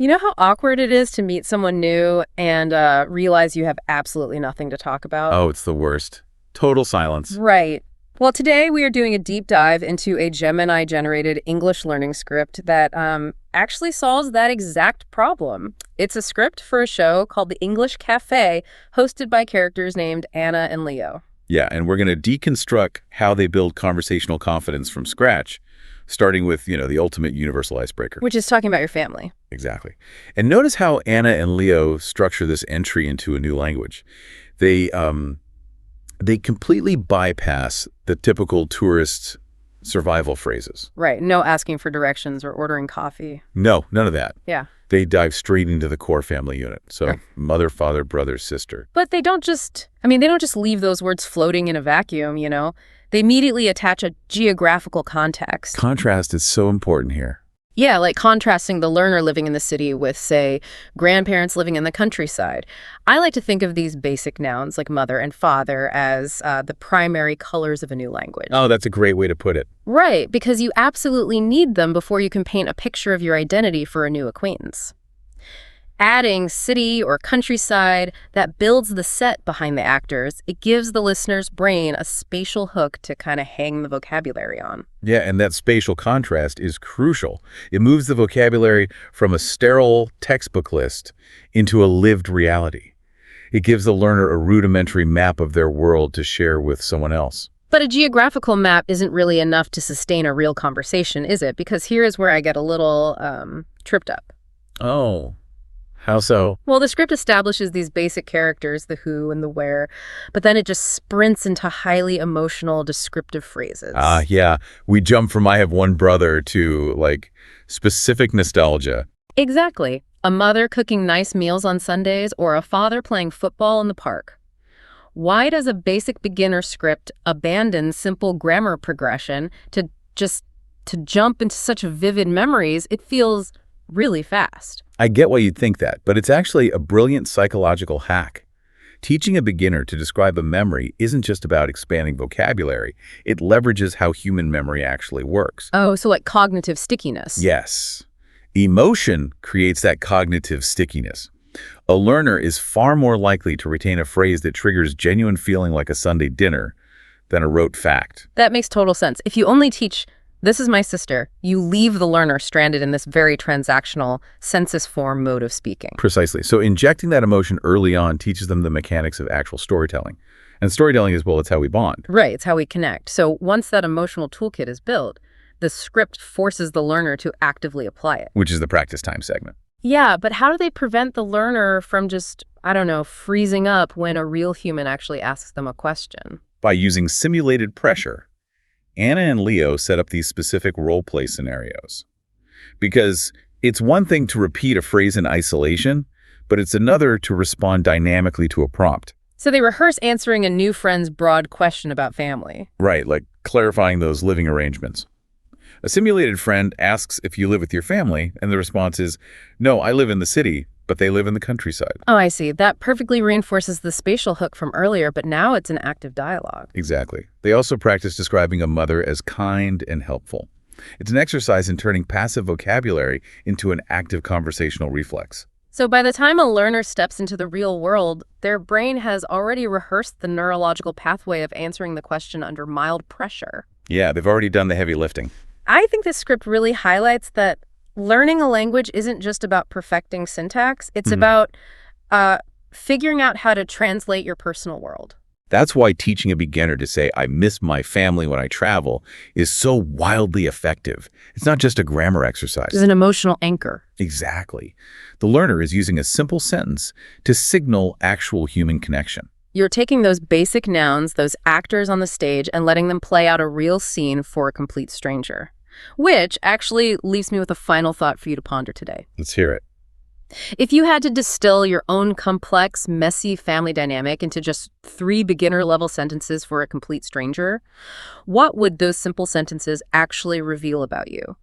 You know how awkward it is to meet someone new and realize you have absolutely nothing to talk about? Oh, it's the worst. Total silence. Right. Well, today we are doing a deep dive into a Gemini-generated English learning script that actually solves that exact problem. It's a script for a show called The English Cafe, hosted by characters named Anna and Leo. Yeah, and we're going to deconstruct how they build conversational confidence from scratch, starting with, the ultimate universal icebreaker. Which is talking about your family. Exactly. And notice how Anna and Leo structure this entry into a new language. They completely bypass the typical tourist survival phrases. Right. No asking for directions or ordering coffee. No, none of that. Yeah. They dive straight into the core family unit. So Sure. Mother, father, brother, sister. But they don't just leave those words floating in a vacuum, They immediately attach a geographical context. Contrast is so important here. Yeah, like contrasting the learner living in the city with, say, grandparents living in the countryside. I like to think of these basic nouns, like mother and father, as the primary colors of a new language. Oh, that's a great way to put it. Right, because you absolutely need them before you can paint a picture of your identity for a new acquaintance. Adding city or countryside, that builds the set behind the actors. It gives the listener's brain a spatial hook to kind of hang the vocabulary on. Yeah, and that spatial contrast is crucial. It moves the vocabulary from a sterile textbook list into a lived reality. It gives the learner a rudimentary map of their world to share with someone else. But a geographical map isn't really enough to sustain a real conversation, is it? Because here is where I get a little tripped up. Oh. How so? Well, the script establishes these basic characters, the who and the where, but then it just sprints into highly emotional, descriptive phrases. Yeah. We jump from I have one brother to, specific nostalgia. Exactly. A mother cooking nice meals on Sundays or a father playing football in the park. Why does a basic beginner script abandon simple grammar progression to jump into such vivid memories? It feels really fast. I get why you'd think that, but it's actually a brilliant psychological hack. Teaching a beginner to describe a memory isn't just about expanding vocabulary. It leverages how human memory actually works. Oh, so like cognitive stickiness. Yes. Emotion creates that cognitive stickiness. A learner is far more likely to retain a phrase that triggers genuine feeling like a Sunday dinner than a rote fact. That makes total sense. If you only teach "this is my sister," you leave the learner stranded in this very transactional, census form mode of speaking. Precisely. So injecting that emotion early on teaches them the mechanics of actual storytelling. And storytelling is, it's how we bond. Right, it's how we connect. So once that emotional toolkit is built, the script forces the learner to actively apply it. Which is the practice time segment. Yeah, but how do they prevent the learner from just, freezing up when a real human actually asks them a question? By using simulated pressure. Anna and Leo set up these specific role-play scenarios. Because it's one thing to repeat a phrase in isolation, but it's another to respond dynamically to a prompt. So they rehearse answering a new friend's broad question about family. Right, like clarifying those living arrangements. A simulated friend asks if you live with your family, and the response is, "No, I live in the city, but they live in the countryside." Oh, I see. That perfectly reinforces the spatial hook from earlier, but now it's an active dialogue. Exactly. They also practice describing a mother as kind and helpful. It's an exercise in turning passive vocabulary into an active conversational reflex. So by the time a learner steps into the real world, their brain has already rehearsed the neurological pathway of answering the question under mild pressure. Yeah, they've already done the heavy lifting. I think this script really highlights that learning a language isn't just about perfecting syntax. It's about figuring out how to translate your personal world. That's why teaching a beginner to say, "I miss my family when I travel," is so wildly effective. It's not just a grammar exercise. It's an emotional anchor. Exactly. The learner is using a simple sentence to signal actual human connection. You're taking those basic nouns, those actors on the stage, and letting them play out a real scene for a complete stranger. Which actually leaves me with a final thought for you to ponder today. Let's hear it. If you had to distill your own complex, messy family dynamic into just 3 beginner-level sentences for a complete stranger, what would those simple sentences actually reveal about you?